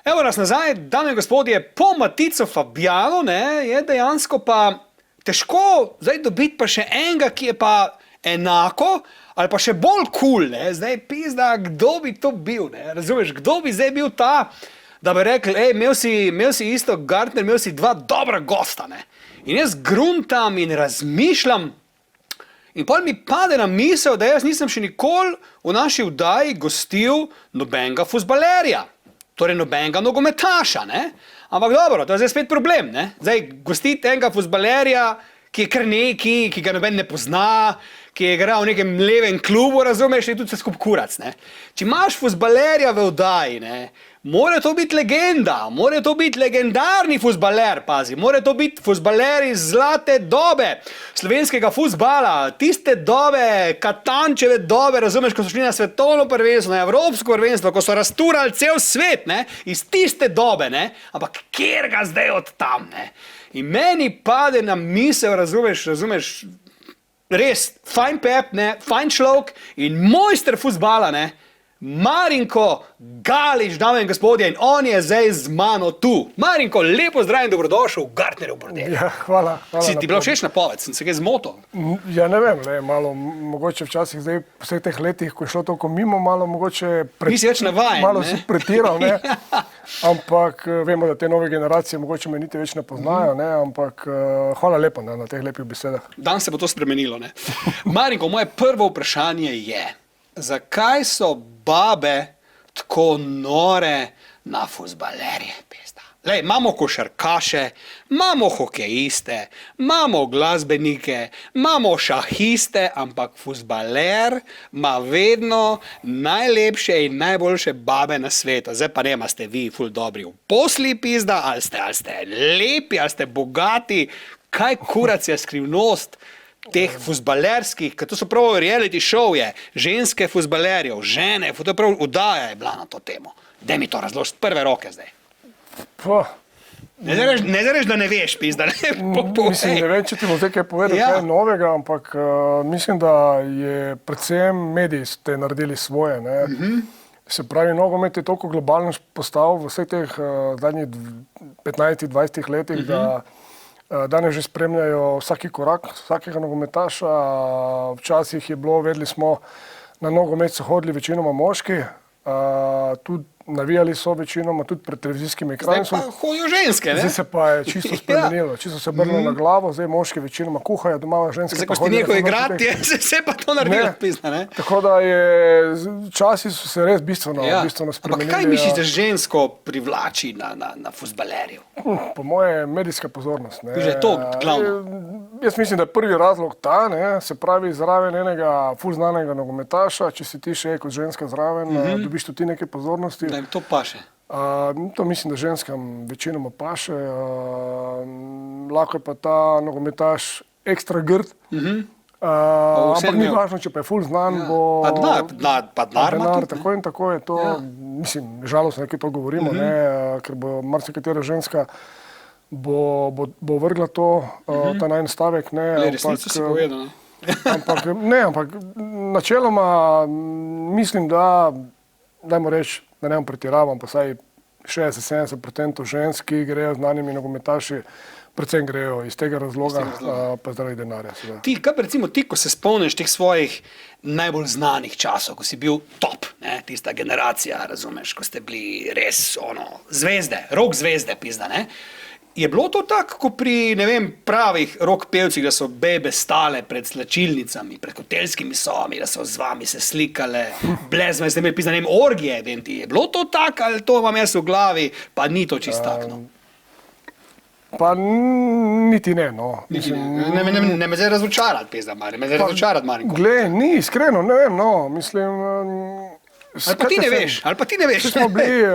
Evo nas nazaj, dame in gospodje, po Matico Fabjano, je dejansko pa težko zdaj dobiti pa še enega, ki je pa enako ali pa še bolj cool, zdaj pizda, kdo bi to bil, razumeš, kdo bi zdaj bil ta, da bi rekel, imel si isto Gartner, imel si dva dobra gosta, in jaz gruntam in razmišljam in potem mi pade na misel, da jaz nisem še nikoli v naši vdaji gostil nobenega fuzbalerja. Torej nobenega nogometaša, Ampak dobro, to je zdaj spet problem, Zdaj, gostiti enega fuzbalerja, ki je kar neki, ki ga noben ne pozna, ki je igral v nekem levem klubu, razumeš, je tudi vse skup kurac, Če imaš fuzbalerja v vdaji, mora to biti legenda, mora to biti legendarni fuzbaler, pazi, mora to biti fuzbaler iz zlate dobe slovenskega fuzbala, tiste dobe, Katančeve dobe, razumeš, ko so šli na svetovno prvenstvo, na evropsko prvenstvo, ko so razturali cel svet, iz tiste dobe, ampak kjer ga zdaj od tam, In meni pade na misel, razumeš, res, fajn pep, fajn človek in mojster fuzbala, Marinko Galič, dame in gospodje, in on je zdaj z mano tu. Marinko, lepo zdrav in dobrodošel v Gartnerjev bordel. Ja, hvala. Si ti bila všeč napoved, sem se kaj zmotil? Ja, ne vem, malo, mogoče včasih zdaj po vseh teh letih, ko je šlo toliko mimo, malo mogoče nisi več navajen, malo si pretiral, Ampak vemo, da te nove generacije mogoče me niti več ne poznajo, ampak hvala lepo na teh lepih besedah. Dan se bo to spremenilo, Marinko, moje prvo vprašanje je, zakaj so babe tako nore na fuzbalerje, pizda? Lej, imamo košarkaše, imamo hokejiste, imamo glasbenike, imamo šahiste, ampak fuzbaler ima vedno najlepše in najboljše babe na svetu. Zdaj pa nema, ste vi ful dobri v posli, pizda, ali ste lepi, ali ste bogati, kaj kurac je skrivnost teh fuzbalerskih, ker to so prav reality show-je, ženske fuzbalerjev, žene, to je prav vdaja je bila na to temo. Daj mi to razložiti, prve roke zdaj. Ne zareš, da ne veš, pizda, Mislim, ne vem, če ti bom zdaj kaj povedal, kaj je novega, ampak mislim, da je predvsem mediji ste naredili svoje, Se pravi, nogomet je toliko globalno postal v vseh teh zadnjih 15-20 letih, da danes že spremljajo vsaki korak vsakega nogometaša. Včasih je bilo, vedeli smo, na nogomet so hodili večinoma moški, tudi navijali so večinoma, tudi pred televizijskimi ekrani. Zdaj pa hodijo ženske, Zdaj se pa je čisto spremenilo, čisto se obrnilo na glavo, zdaj moški večinoma kuhajo, doma ženske zdaj, pa ko ste hodijo. nekaj igrati, se pa to naredilo, pizda, Tako da časi so se res bistveno spremenili. Ampak kaj misliš, da žensko privlači na fuzbalerju? Po moje medijska pozornost. Že je to glavno. Jaz mislim, da je prvi razlog ta, se pravi zraven enega ful znanega nogometaša, če si ti še kot ženska zraven, dobiš tudi neke pozornosti. Da jim to paše. To mislim, da ženskam večinoma paše. Lahko je pa ta nogometaš ekstra grd. Ampak ni važno, če pa je ful znan, bo Pa denar, tako in tako je to. Mislim, žalostno, nekaj to govorimo, ker bo marsikatera ženska bo vrgla to, ta najn stavek. Resnico si povedal. Ampak načeloma mislim, da dajmo reči, da ne bom pretiravam, pa saj 60-70% žensk, ki grejo znanimi nogometaši, predvsem grejo iz tega razloga, pa zaradi denarja. Ti, ko se spomniš teh svojih najbolj znanih časov, ko si bil top, tista generacija, razumeš, ko ste bili res zvezde, rock zvezde, pizda, Je bilo to tako, ko pri, pravih rock pevcih, da so bebe stale pred slačilnicami, pred hotelskimi sobami, da so z vami se slikale, blezme, ste imeli pizda, orgije, je bilo to tako, ali to imam jaz v glavi, pa ni to čisto tako, Pa niti ne, Ne me zdaj razočarati, pizda, Marinko. Glej, ni, iskreno, ne vem, mislim... Ali pa ti ne veš. Smo bili,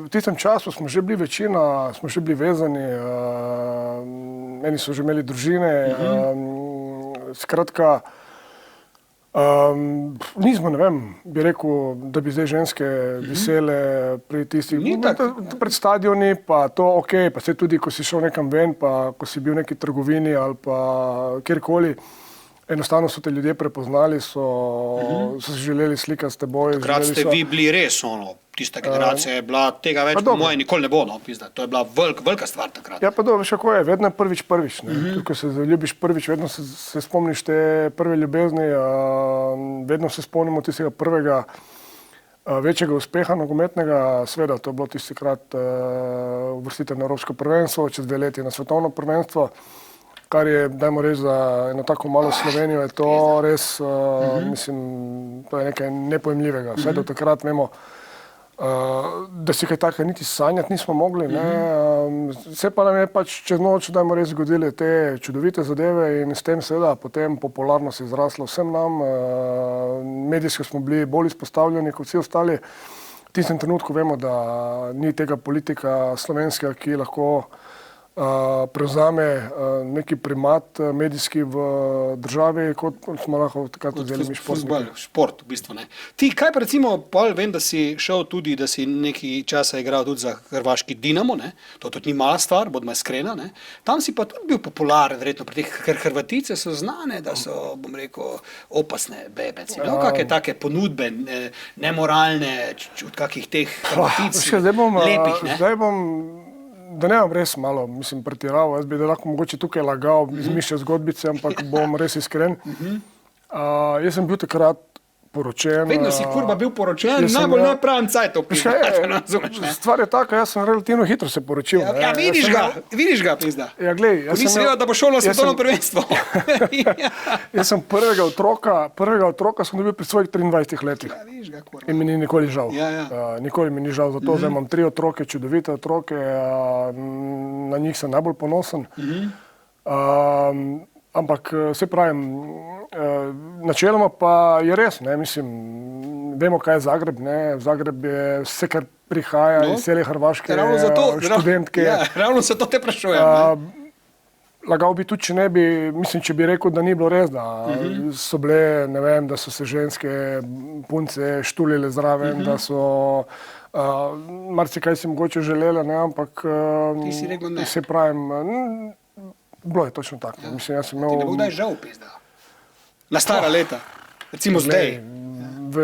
v tistem času smo že bili večina, smo že bili vezani, eni so že imeli družine, skratka, nismo, ne vem, bi rekel, da bi zdaj ženske vesele pri tistih, pred stadioni, pa to okej, pa se tudi, ko si šel nekam ven, pa ko si bil v neki trgovini ali pa kjerkoli, enostavno so te ljudje prepoznali, so se želeli slikati s teboj. Takrat ste vi bili res tista generacija je bila tega več, po moje nikoli ne bo, no, pizda. To je bila velika stvar takrat. Ja, pa dobro, veš kako je, vedno je prvič, ne. Tudi, ko se zaljubiš prvič, vedno se spomniš te prve ljubezni, vedno se spomnimo tistega prvega večjega uspeha nogometnega, seveda, to je bilo tistikrat uvrstitev na Evropsko prvenstvo, čez 2 leti na svetovno prvenstvo, kar je, dajmo reči, za eno tako malo Slovenijo, je to res, mislim, to je nekaj nepojemljivega. Vse do takrat vemo, da si kaj takega niti sanjati nismo mogli. Vse pa nam je pač čez noč, dajmo res, zgodile te čudovite zadeve in s tem seveda potem popularnost je zrasla vsem nam. Medijsko smo bili bolj izpostavljeni kot vsi ostali. V tistem trenutku vemo, da ni tega politika slovenskega, ki lahko prevzame neki primat medijski v državi, kot smo lahko takrat vzeli mi športniki. Šport, v bistvu, ne. Ti, kaj pa recimo, Pavel, vem, da si šel tudi, da si nekaj časa igral tudi za hrvaški Dinamo, ne. To tudi ni mala stvar, bodimo iskrena, ne. Tam si pa tudi bil popularen, verjetno, pri teh, ker Hrvatice so znane, da so, bom rekel, opasne bebeci. No, kakšne take ponudbe, nemoralne, od kakih teh Hrvatic, lepih, ne. Da ne bom res malo, mislim, pretiraval, jaz bi da lahko mogoče tukaj lagal, izmišljal zgodbice, ampak bom res iskren. Jaz sem bil takrat poročen. Vedno si kurba bil poročen, najbolj nepravim cajtov. Stvar je taka, jaz sem relativno hitro se poročil. Ja, vidiš ga, pizda. Ja, glej. Nisi vedel, da bo šel na svetovno prvenstvo. Jaz sem prvega otroka sem dobil pri svojih 23 letih. Ja, vidiš ga, kurba. In mi ni nikoli žal. Ja. Nikoli mi ni žal, zato zdaj imam 3 otroke, čudovite otroke, na njih sem najbolj ponosen. Ampak se pravim, načeloma pa je res, ne, mislim, vemo, kaj je Zagreb, ne, Zagreb je vse, kar prihaja iz cele Hrvaške, študentke. Ja, ravno se to te sprašujem. Lagal bi tudi, če ne bi, mislim, če bi rekel, da ni bilo res, da so bile, ne vem, da so se ženske punce štulile zraven, da so marsikaj si mogoče želele, ne, ampak ti si rekel ne. Se pravim, bilo je točno tako. Mislim, jaz sem imel... Ti ne bo kdaj žal, pizda. Na stara leta. Recimo zdaj.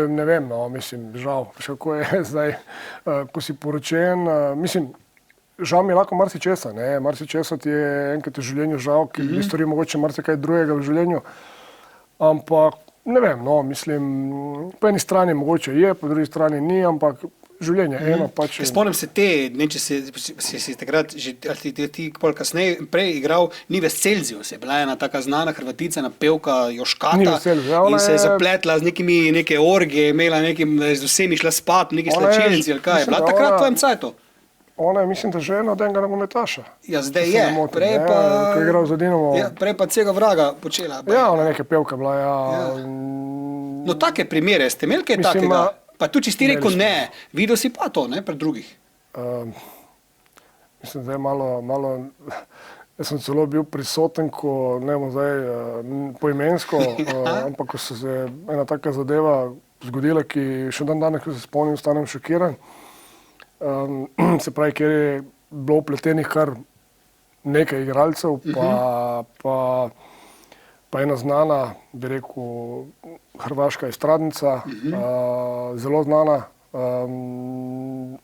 Ne vem, no, mislim, žal. Še kako je zdaj, ko si poročen, mislim, žal mi je lahko marsičesa, ne. Marsičesa ti je enkrat v življenju žal, ki bi storil mogoče marsikaj drugega v življenju. Ampak, ne vem, no, mislim, po eni strani mogoče je, po drugi strani ni, ampak življenje eno pač. Spomnim se te, ne, če si takrat, ali ti kasneje prej igral Nives Celzijus, je bila ena taka znana Hrvatica, pevka Joškata in se je zapletla z neke orgije, imela z vsemi šla spat, neki slačilnici ali kaj. Je bila takrat v tvojem cajtu? Ona je, mislim, da žena od enega nogometaša. Ja, zdaj je. Prej pa... Ko je igral za Dinamo. Ja, prej pa cega vraga počela. Ja, ona neka pevka bila, ja. No, take primere ste imeli kaj takega? Pa tu, če si ti rekel ne, videl si pa to, ne, pred drugih. Mislim, da je malo, jaz sem celo bil prisoten, ko, ne bom zdaj poimensko, ampak ko se ena taka zadeva zgodila, ki še danes, ko se spomnim, stanem šokiran. Se pravi, kjer je bilo vpletenih kar nekaj igralcev, pa ena znana, bi rekel, hrvaška estradnica, zelo znana,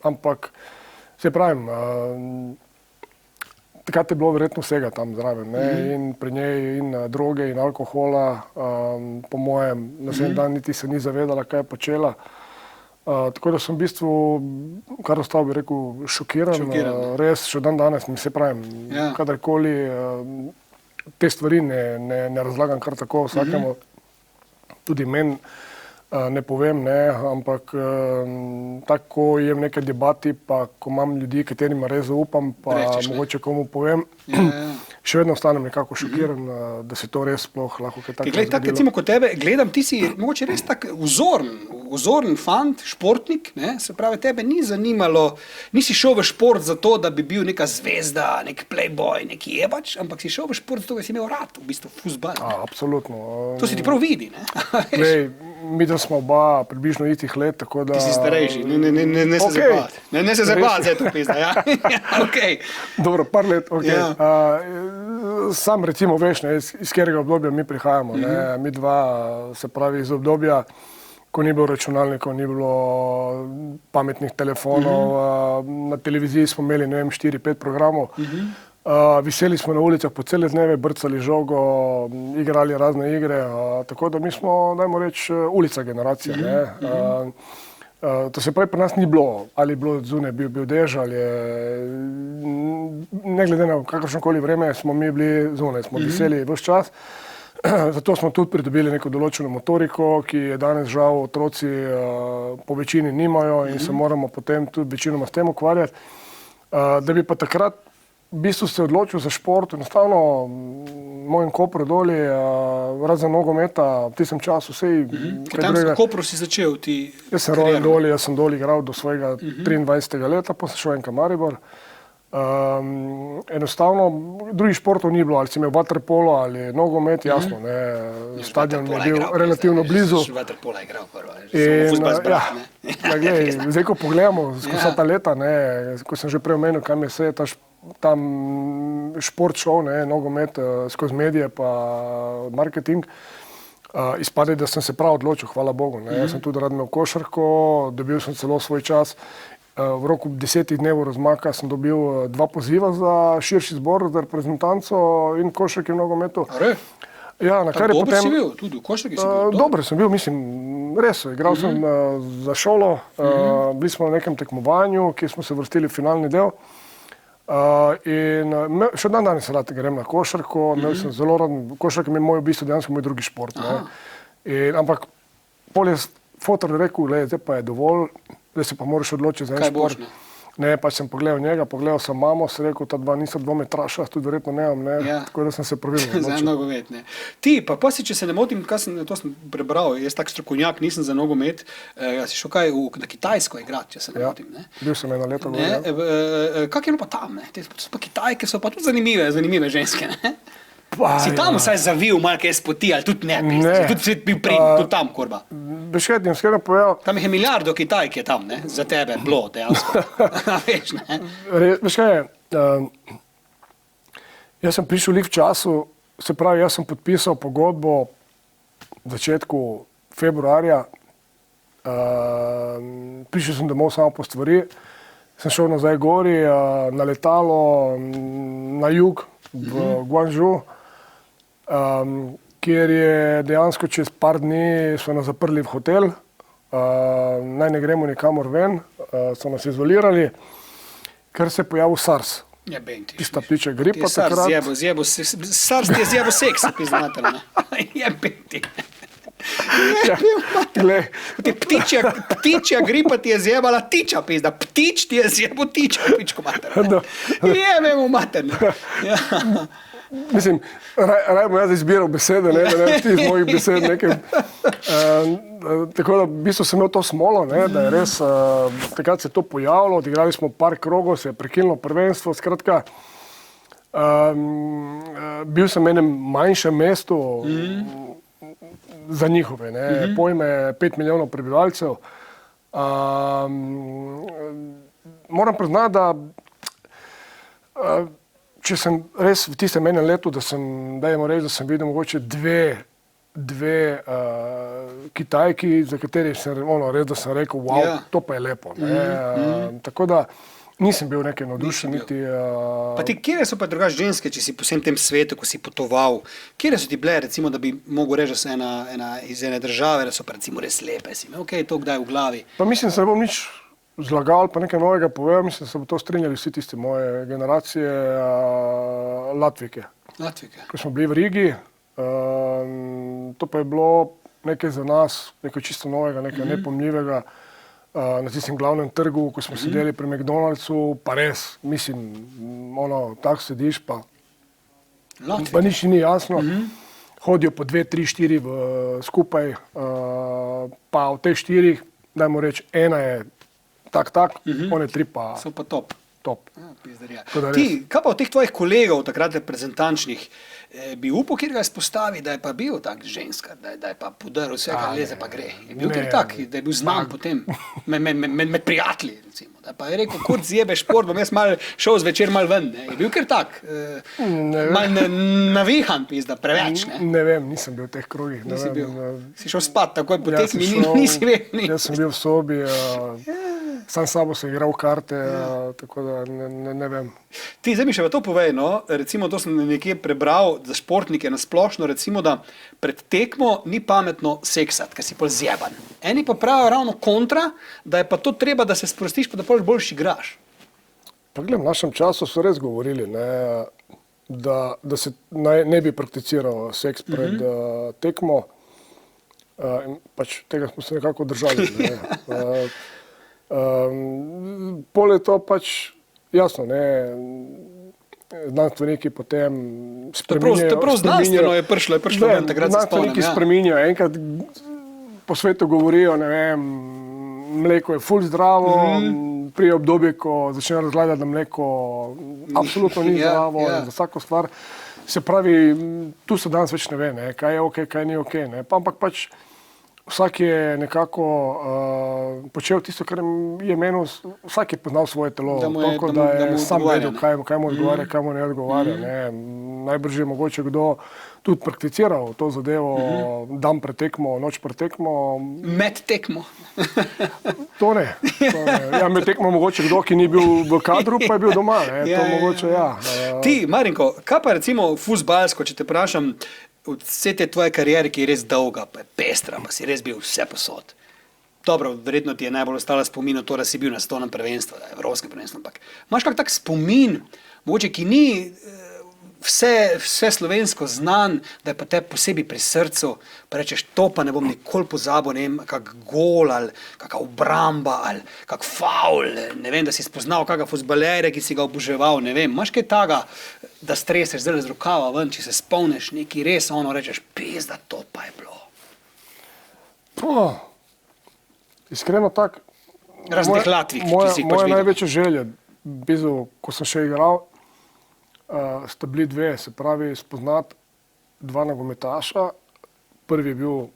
ampak se pravim, takrat je bilo verjetno vsega tam zraven, ne, in pri njej in droge in alkohola, po mojem, naslednji dan niti se ni zavedala, kaj je počela. Tako da sem v bistvu, kar ostal bi rekel, šokiran. Res še danes, se pravim, kadarkoli te stvari ne razlagam kar tako vsakemu, tudi meni ne povem, ne, ampak tako je v nekaj debati, pa ko imam ljudi, katerima res zaupam, pa mogoče komu povem, še vedno ostanem nekako šokiran, da se to res sploh lahko kaj takega zgodilo. Tako, recimo, kot tebe gledam, ti si mogoče res tak vzoren fant, športnik, ne? Se pravi, tebe ni zanimalo, nisi šel v šport zato, da bi bil neka zvezda, nek playboy, neki jebač, ampak si šel v šport zato, da si imel rad, v bistvu fuzbal. Absolutno. To se ti prav vidi, ne? Glej, mi da smo oba približno istih let, tako da... Ti si starejši, ne se zabavati. Ne se zabavati, zdaj to pizda, ja. Okej. Dobro, par let, okej. Sam recimo veš, iz katerega obdobja mi prihajamo, ne, mi dva, se pravi iz obdobja, ko ni bilo računalnikov, ni bilo pametnih telefonov, na televiziji smo imeli, ne vem, 4-5 programov. Viseli smo na ulicah po cele dneve, brcali žogo, igrali razne igre, tako da mi smo, dajmo reči, ulica generacija. To se pravi, pri nas ni bilo, ali je bilo zunaj, bil dež, ali je, ne glede na kakršnokoli vreme, smo mi bili zunaj, smo viseli ves čas. Zato smo tudi pridobili neko določeno motoriko, ki je danes žal otroci po večini nimajo in se moramo potem tudi večinoma s tem ukvarjati. Da bi pa takrat v bistvu se odločil za šport, enostavno mojem Kopru doli, razen nogometa, v tistem času vsej... Tam v Kopru si začel ti kariero? Jaz sem rojen doli, jaz sem doli igral do svojega 23. leta, pa sem šel enka Maribor. Enostavno drugih športov ni bilo, ali si imel vaterpolo ali nogomet, jasno, ne, stadion je bil relativno blizu. Vaterpola je igral prvo, zdaj, ko pogledamo skozi vsa ta leta, ko sem že prej omenil, kam je vse tam šport šel, nogomet skozi medije pa marketing, izpade, da sem se prav odločil, hvala Bogu. Jaz sem tudi rad imel košarko, dobil sem celo svoj čas. V roku 10 dnev razmaka sem dobil 2 poziva za širši zbor, za reprezentanco in košarki v nogometu. Ja, na kar je potem... Dober si bil, tudi v košarki si bil? Dober sem bil, mislim, res. Igral sem za šolo, bili smo na nekem tekmovanju, kjer smo se vrstili v finalni del. In še dan danes rad grem na košarko, imel sem zelo rad, košarka mi je moj v bistvu dejansko moj drugi šport. Ampak pol je fotor rekel, zdaj pa je dovolj, zdaj se pa moraš odločiti za en šport. Ne, pa sem pogledal njega, pogledal sem mamo, sem rekel, ta dva nista dvometraša, tudi verjetno nemam, tako da sem se pravilno odločil. Za nogomet, ne. Ti, pa si, če se ne motim, to sem prebral, jaz tak strokovnjak nisem za nogomet, si šel kaj na Kitajsko igrati, če se ne motim, ne? Bil sem eno leto. Kak je bilo pa tam, ne? Te pa Kitajke so pa tudi zanimive ženske, ne? Si tam vsaj zavil malo kaj spoti, ali tudi ne, tudi si bil tudi tam, kurba. Bešket, jim skreno povedal. Tam je milijardo Kitajk je tam, ne, za tebe bilo, dejansko. Veš, ne. Veš kaj je, jaz sem prišel v času, se pravi, jaz sem podpisal pogodbo v začetku februarja, prišel sem domov samo po stvari, sem šel nazaj gori, na letalo, na jug, v Guangzhou, kjer je dejansko čez par dni so nas zaprli v hotel, naj ne gremo nikamor ven, so nas izolirali, ker se je pojavil SARS. Tista ptičja gripa takrat. SARS ti je zjebo seks, priznatelj, ne? Jebem ti. Ptičja gripa ti je zjebala tiča, pizda. Ptič ti je zjebo tiča, pičko mater. Jebem v mater. Mislim, raj bom jaz izbiral besede, da ne ti iz mojih besed nekaj. Tako da v bistvu sem imel to smolo, da je res, takrat se je to pojavilo, odigrali smo par krogov, se je prekinilo prvenstvo, skratka, bil sem v enem manjšem mestu, za njihove, pojme 5 milijonov prebivalcev. Moram priznati, da če sem res v tistem enem letu, da sem videl mogoče dve Kitajki, za kateri sem res, da sem rekel, wow, to pa je lepo. Tako da nisem bil nekaj navdušen. Pa ti, kje so pa drugače ženske, če si po vsem tem svetu, ko si potoval, kje so ti bile, recimo, da bi mogel reči, da so iz ene države, da so pa recimo res lepe, si imel kaj to kdaj v glavi? Pa mislim, da se ne bom nič zlagal, pa nekaj novega povedal, mislim, da so to strinjali vsi tisti moje generacije Latvike. Ko smo bili v Rigi, to pa je bilo nekaj za nas, nekaj čisto novega, nekaj nepomljivega. Na tistem glavnem trgu, ko smo sedeli pri McDonald'su, pa res, mislim, tako sediš, pa nič ni jasno. Hodijo po 2, 3, 4 skupaj, pa od teh 4, dajmo reči, ena je tak, one 3 pa... So pa top. top. Pizdarja. Tako da Ti, res. kaj pa od teh tvojih kolegov, takrat reprezentančnih, bi upal, kjer ga izpostavi, da je pa bil tak ženska, da je pa podaril vse, kar leze, pa gre. Je bil kjer tak, da je bil znan potem med prijatelji, recimo. Da pa je rekel, kur zjebe šport, bom jaz mal šel zvečer mal ven. Ne. Je bil kjer tak, mal navihan, pizda, preveč. Ne, Ne vem, nisem bil v teh krogih. ne nisi vem, bil. Si šel spat, takoj po jaz sem tekmi, nisi vedel. Jaz sem bil v sobi, sam s sabo sem igral karte, tako da ne vem. Ti, zdaj mi še pa to povej, no, recimo to sem nekje prebral za športnike na splošno, recimo, da pred tekmo ni pametno seksati, ker si pol zjeban. Eni pa pravijo ravno kontra, da je pa to treba, da se sprostiš, pa da pol boljši igraš. Pa gled, v našem času so res govorili, ne, da se ne bi prakticiral seks pred tekmo. In pač tega smo se nekako držali. Ne. Pol je to pač jasno, ne, znanstveniki potem spreminjajo. To je prav znanstveno je prišlo ven, takrat se spomnim. Znanstveniki spreminjajo, enkrat po svetu govorijo, ne vem, mleko je ful zdravo, pri obdobju, ko začnejo razlagati, da mleko absolutno ni zdravo, za vsako stvar. Se pravi, tu se danes več ne ve, ne, kaj je ok, kaj ni ok. Ne. Ampak pač vsak je nekako počel tisto, kar je menil, vsak je poznal svoje telo, toliko, da je sam vedel, kaj mu odgovarja, kaj mu ne odgovarja. Ne. Najbrž je mogoče kdo tudi prakticiral to zadevo, dan pred tekmo, noč pred tekmo. Med tekmo. To ne. Ja, med tekmo mogoče kdo, ki ni bil v kadru, pa je bil doma. Ne. To mogoče, ja. Ti, Marinko, kaj pa recimo fuzbalsko, če te vprašam, od vse te tvoje kariere, ki je res dolga, pa je pestra, pa si res bil vse posod. Dobro, verjetno ti je najbolj ostala spomin to, da si bil na svetovnem prvenstvu, da je evropskem prvenstvu, ampak imaš kak tak spomin, mogoče, ki ni vse slovensko znan, da je pa te posebej pri srcu, pa rečeš, to pa ne bom nikoli pozabil, ne vem, kak gol ali kaka obramba ali kak faul, ne vem, da si spoznal kakega fuzbalerja, ki si ga oboževal, ne vem, imaš kaj taga, da streseš zdaj z rokava ven, če se spomniš neki res, ono rečeš, pizda, to pa je bilo. Iskreno tak. Raznih Latvij, ki si jih pač moja videl. največja želja, ko sem še igral, sta bili dve, se pravi spoznati dva nogometaša. Prvi je bil,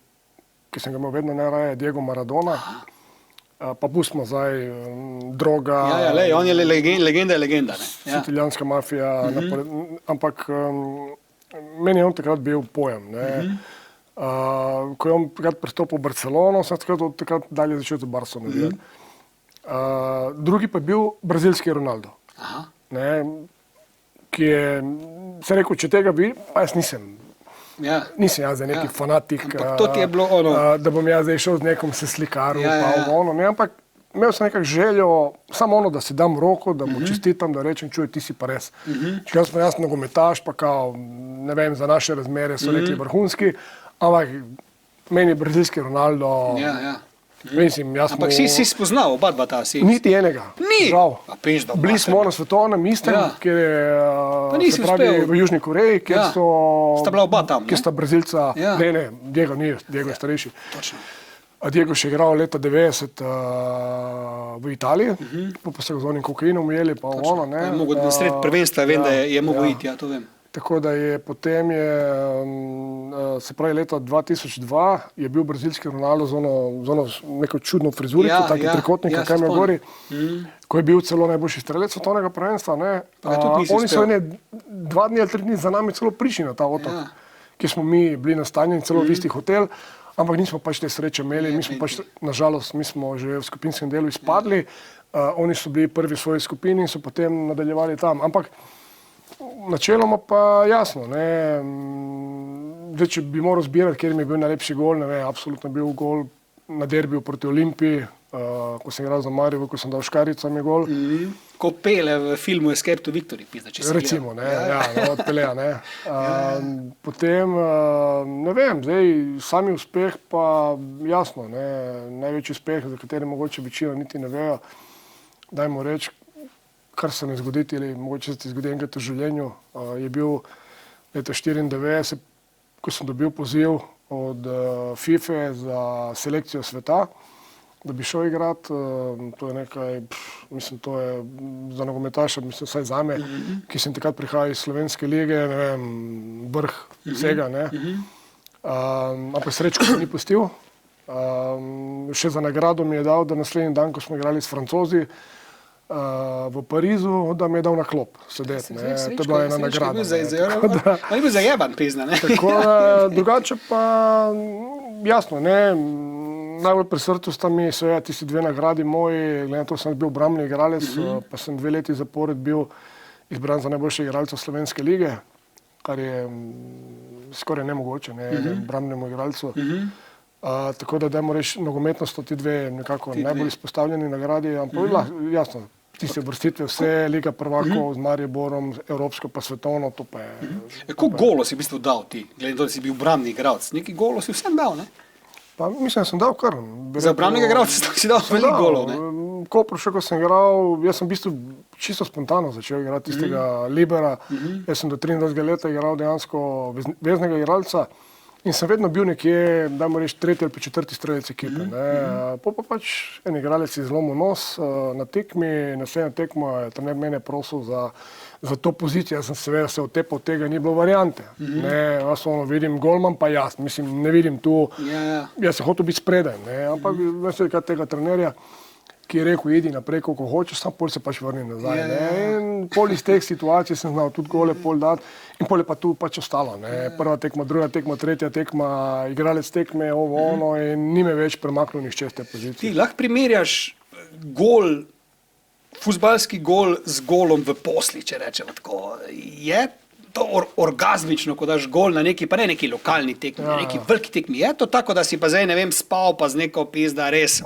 ki sem ga imel vedno najraje, Diego Maradona, pa pustimo zdaj droga. Ja, lej, on je legenda, ne. Ja. Sicilijanska mafija, ampak meni je on takrat bil pojem. Ne. Ko je on takrat pristopil v Barcelono, sem takrat dalje začel za Barco navijati. Drugi pa je bil brazilski Ronaldo. Ne, ki je, se rekel, če tega bi, pa jaz nisem. Ja. Nisem jaz zdaj neki fanatik, Ampak to ti je bilo ono. da bom jaz zdaj šel z nekom se slikaril, ono, ne, ampak imel sem nekak željo, samo ono, da si dam roko, da mu čestitam, da rečem, čuj, ti si pa res. Če jaz sem jaz nogometaš, pa kao, ne vem, za naše razmere so rekli vrhunski, ampak meni brazilski Ronaldo, mislim, jaz Ampak si spoznal oba dva ta si? niti enega. Ni? Žal. A pizda, Bili smo na svetovnem istem, kjer je, se pravi, v Južni Koreji, kjer sta bila oba tam, kjer sta Brazilca, ne, Diego ni, Diego je starejši. Diego še igral leta 90 v Italiji, pa so ga z onim kokainom ujeli, pa ono, ne. Na sred prvenstva vem, da je mogel iti, ja, to vem. Tako da je potem se pravi leta 2002 je bil brazilski Ronaldo z ono neko čudno frizurico, taki trikotnika, kaj me gori, ko je bil celo najboljši strelec svetovnega prvenstva, ne. Oni so 2 dni ali 3 dni za nami celo prišli na ta otok, kjer smo mi bili nastanjeni celo v isti hotel, ampak nismo pač te sreče imeli, mi smo pač, nažalost, mi smo že v skupinskem delu izpadli, oni so bili prvi v svoji skupini in so potem nadaljevali tam, ampak načeloma pa jasno, ne, zdaj, če bi moral zbirati, kjer mi je bil najlepši gol, ne vem, absolutno je bil gol na derbiju proti Olimpiji, ko sem igral za Maribor, ko sem dal Škarjicami gol. Ko pele v filmu Escape to Victory, pizda, če si recimo, ne, od Peleja, ne. Potem, ne vem, zdaj, sami uspeh pa jasno, ne, največji uspeh, za kateri mogoče večina niti ne vejo, dajmo reči, kar se ne zgoditi, ali mogoče se ti zgodi enkrat v življenju, je bil leta 1994, ko sem dobil poziv od FIFA za selekcijo sveta da bi šel igrati. To je nekaj, mislim, to je za nogometaša, mislim, vsaj zame, ki sem takrat prihajal iz Slovenske lige, ne vem, vrh vsega, ne. Ampak srečko mi ni pustil. Še za nagrado mi je dal, da naslednji dan, ko smo igrali s Francozi v Parizu, da mi je dal na klop sedeti. To je bila ena nagrada. On je bil zajeban, pizna, ne? Tako, drugače pa, jasno, ne, najbolj pri srcu sta mi seveda tisti dve nagradi moji, glede na to, sem bil obrambni igralec, pa sem 2 leti zapored bil izbran za najboljše igralca Slovenske lige, kar je skoraj nemogoče, ne, obrambnemu igralcu. Tako da dajmo reči, nogometno sto ti dve nekako najbolj izpostavljeni nagradi, ampak jasno, tiste vrstitve, vse, Liga prvakov z Mariborom, evropsko pa svetovno, to pa je... Koliko golov si v bistvu dal ti, glede to, da si bil obrambni igralec? Neki golov si vsem dal, ne? Pa mislim, da sem dal kar. Za obrambnega igralca si dal veliko golov, ne? Kopru še, ko sem igral, jaz sem v bistvu čisto spontano začel igrati tistega Libera. Jaz sem do 23 leta igral dejansko veznega igralca in sem vedno bil nekje, dajmo reči, 3. ali pa 4. strelec ekipe. Pa pač en igralec je zlomil nos na tekmi, naslednja tekma je trener mene prosil za to pozicijo, jaz sem seveda se otepal tega, ni bilo variante. Jaz vidim golman, pa jaz, mislim, ne vidim tu, jaz sem hotel biti spredaj, ampak veste, kaj tega trenerja, ki je rekel, idi naprej, koliko hočeš, sam pol se pač vrni nazaj. In pol iz teh situacij sem znal tudi gole pol dati in pol je pa tu pač ostalo. Prva tekma, druga tekma, tretja tekma, igralec tekme, ono in ni me več premaknil nihče z te pozicije. Ti lahko primerjaš gol, fuzbalski gol z golom v posli, če rečemo tako. Je to orgazmično, ko daš gol na neki, pa ne neki lokalni tekmi, neki veliki tekmi. Je to tako, da si pa zdaj, ne vem, spal pa z neko pizda res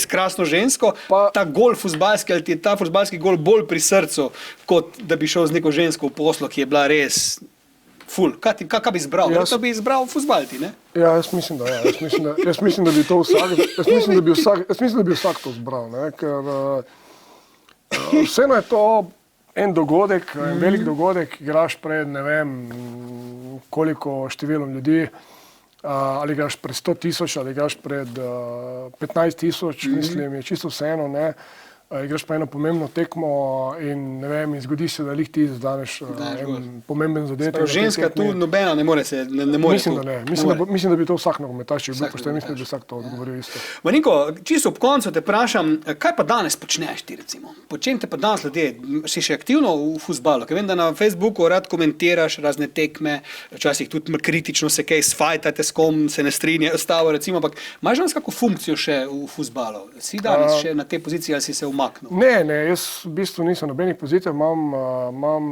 krasno žensko, ta gol fuzbalski, ali ti je ta fuzbalski gol bolj pri srcu, kot da bi šel z neko žensko v poslo, ki je bila res ful. Kaj bi izbral? To bi izbral fuzbal ti, ne? Ja, jaz mislim, da ja. Jaz mislim, da bi to vsak to izbral, ne, ker vseeno je to en dogodek, en velik dogodek, igraš pred ne vem koliko številom ljudi, ali igraš pred 100.000, ali igraš pred 15.000, mislim, je čisto vseeno, ne. Igraš pa eno pomembno tekmo in ne vem, in zgodi se, da lih ti izdaneš en pomemben zadetek. Ženska tu nobena ne more se, ne more. Mislim, da ne. Mislim, da bi to vsak nogometaš, če bi bil pošten, mislim, da bi vsak to odgovoril isto. Marinko, čisto ob koncu te vprašam, kaj pa danes počneš ti recimo? Po čem te pa danes ljudje? Si še aktivno v fuzbalu? Ker vem, da na Facebooku rad komentiraš razne tekme, včasih tudi kritično se kaj sfajtate, s kom se ne strinja, ostalo recimo, ampak imaš danes kako funkcijo še v fuzbalu? Si danes še na tej poziciji ali si se umaknil? Ne, jaz v bistvu nisem nobenih pozicij, imam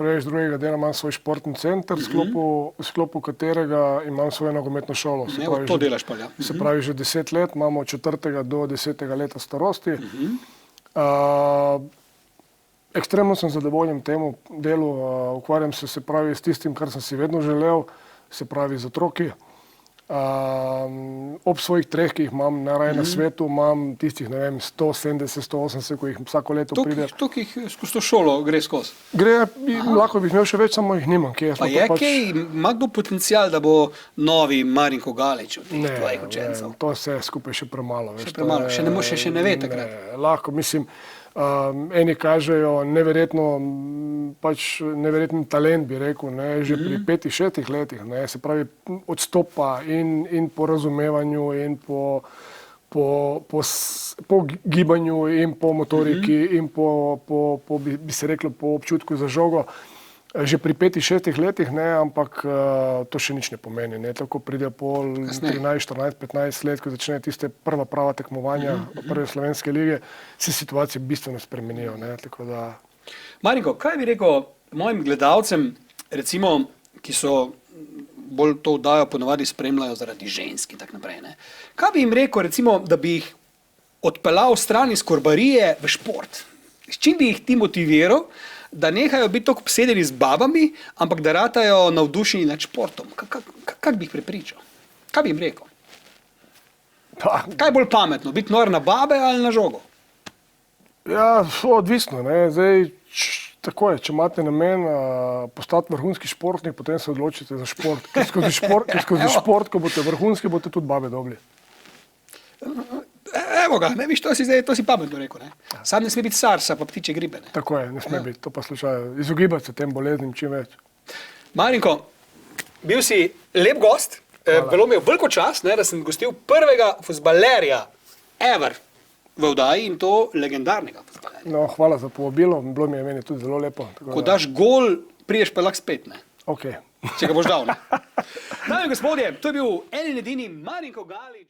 preveč drugega dela, imam svoj športni center, v sklopu katerega imam svojo nogometno šolo. To delaš pa, ja. Se pravi, že 10 let, imamo od 4. do 10. leta starosti. Ekstremno sem zadovoljen temu delu, ukvarjam se pravi s tistim, kar sem si vedno želel, se pravi z otroki. Ob svojih 3, ki jih imam najraje na svetu, imam tistih, ne vem, 170, 180, ko jih vsako leto pride. Toliko jih skozi to šolo gre skozi? Gre, lahko bi jih imel še več, samo jih nimam. Pa je kaj, ima kdo potencial, da bo novi Marinko Galič od teh tvojih učencev? To vse skupaj še premalo. Še premalo, še ne ve takrat. Lahko, mislim, eni kažejo neverjetni talent, bi rekel, že pri 5-6 letih, se pravi odstopa in po razumevanju in po gibanju in po motoriki in bi se reklo, po občutku za žogo. Že pri 5-6 letih, ampak to še nič ne pomeni. Tako pride po 13, 14, 15 let, ko začne tiste prva prava tekmovanja prve slovenske lige, se situacije bistveno spremenijo. Marinko, kaj bi rekel mojim gledalcem, recimo, ki so bolj to oddajo ponovadi spremljajo zaradi žensk in tako naprej. Kaj bi jim rekel, recimo, da bi jih odpeljal stran iz korbarije v šport? S čim bi jih ti motiviral, da nehajo biti tako obsedeni z babami, ampak da ratajo navdušeni nad športom? Kak bi jih prepričal? Kaj bi jim rekel? Kaj je bolj pametno, biti nor na babe ali na žogo? Ja, odvisno. Zdaj, tako je, če imate namen postati vrhunski športnik, potem se odločite za šport. Ker skozi šport, ko boste vrhunski, boste tudi babe dobili. Evo ga, ne viš, to si pametno rekel. Ne? Sam ne sme biti SARS-a, pa ptiče gripe. Ne? Tako je, ne sme biti, to pa slučaj. Izogibati se tem boleznim čim več. Marinko, bil si lep gost, bilo mi je veliko čas, da sem gostil prvega fuzbalerja ever v oddaji in to legendarnega fuzbalerja. No, hvala za povabilo, bilo mi je meni tudi zelo lepo. Ko daš gol, priješ pa lahko spet, ne? Ok. Če ga boš dal, ne? Dame in gospodje, to je bil en in edini Marinko Galič.